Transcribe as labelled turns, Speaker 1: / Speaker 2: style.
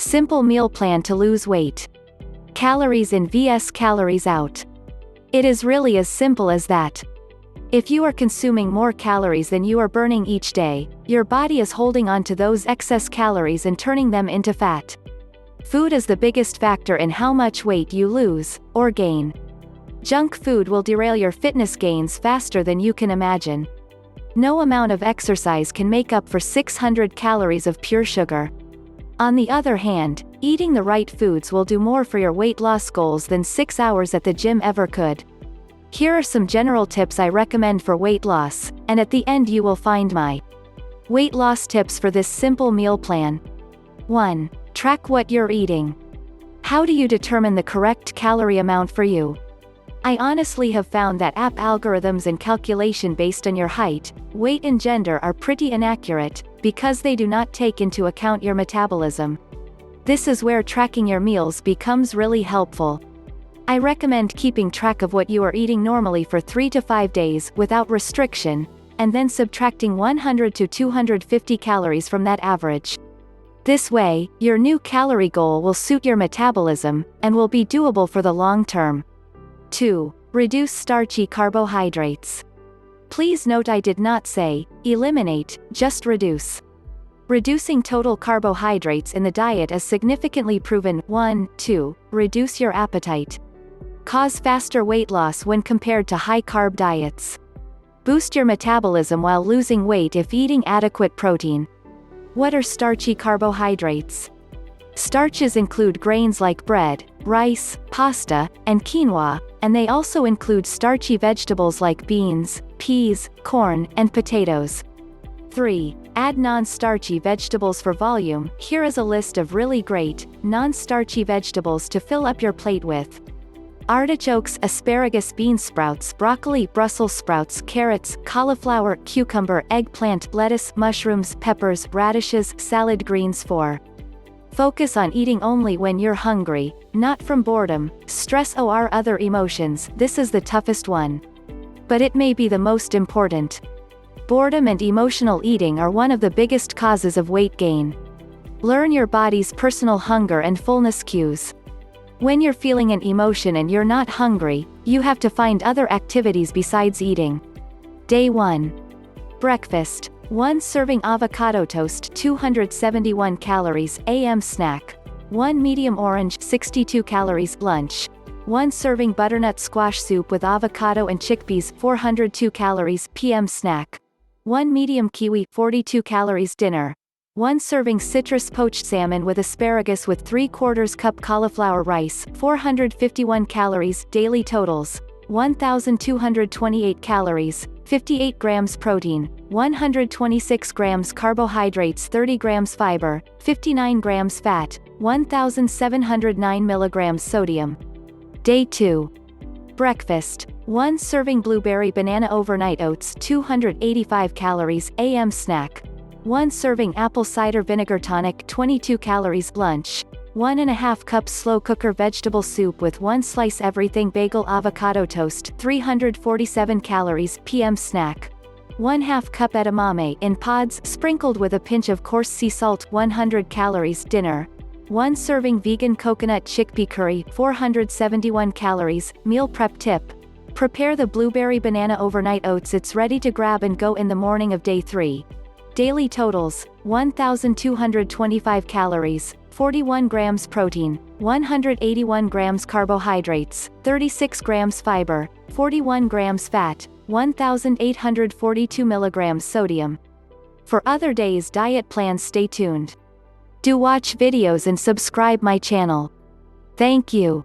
Speaker 1: Simple meal plan to lose weight. Calories in vs calories out. It is really as simple as that. If you are consuming more calories than you are burning each day, your body is holding on to those excess calories and turning them into fat. Food is the biggest factor in how much weight you lose, or gain. Junk food will derail your fitness gains faster than you can imagine. No amount of exercise can make up for 600 calories of pure sugar. On the other hand, eating the right foods will do more for your weight loss goals than 6 hours at the gym ever could. Here are some general tips I recommend for weight loss, and at the end you will find my weight loss tips for this simple meal plan. 1. Track what you're eating. How do you determine the correct calorie amount for you? I honestly have found that app algorithms and calculation based on your height, weight and gender are pretty inaccurate, because they do not take into account your metabolism. This is where tracking your meals becomes really helpful. I recommend keeping track of what you are eating normally for 3 to 5 days without restriction, and then subtracting 100 to 250 calories from that average. This way, your new calorie goal will suit your metabolism, and will be doable for the long term. 2. Reduce starchy carbohydrates. Please note I did not say eliminate, just reduce. Reducing total carbohydrates in the diet is significantly proven 1. To reduce your appetite. Cause faster weight loss when compared to high-carb diets. Boost your metabolism while losing weight if eating adequate protein. What are starchy carbohydrates? Starches include grains like bread, rice, pasta, and quinoa, and they also include starchy vegetables like beans, peas, corn, and potatoes. 3. Add non-starchy vegetables for volume. Here is a list of really great, non-starchy vegetables to fill up your plate with. Artichokes, asparagus, bean sprouts, broccoli, Brussels sprouts, carrots, cauliflower, cucumber, eggplant, lettuce, mushrooms, peppers, radishes, salad greens. 4. Focus on eating only when you're hungry, not from boredom, stress or other emotions. This is the toughest one. But it may be the most important. Boredom and emotional eating are one of the biggest causes of weight gain. Learn your body's personal hunger and fullness cues. When you're feeling an emotion and you're not hungry, you have to find other activities besides eating. Day 1. Breakfast. 1 serving avocado toast, 271 calories, AM snack. 1 medium orange, 62 calories, lunch. 1 serving butternut squash soup with avocado and chickpeas, 402 calories, PM snack. 1 medium kiwi, 42 calories, dinner. 1 serving citrus poached salmon with asparagus with 3/4 cup cauliflower rice, 451 calories, daily totals. 1,228 calories, 58 grams protein, 126 grams carbohydrates, 30 grams fiber, 59 grams fat, 1,709 milligrams sodium. Day 2. Breakfast. 1 serving blueberry banana overnight oats, 285 calories, AM snack. 1 serving apple cider vinegar tonic, 22 calories, lunch. 1½ cups slow cooker vegetable soup with 1 slice everything bagel avocado toast, 347 calories, PM snack. 1/2 cup edamame in pods sprinkled with a pinch of coarse sea salt, 100 calories, dinner. 1 serving vegan coconut chickpea curry, 471 calories, meal prep tip. Prepare the blueberry banana overnight oats. It's ready to grab and go in the morning of day 3. Daily totals: 1,225 calories, 41 grams protein, 181 grams carbohydrates, 36 grams fiber, 41 grams fat, 1,842 milligrams sodium. For other days' diet plans, stay tuned. Do watch videos and subscribe my channel. Thank you.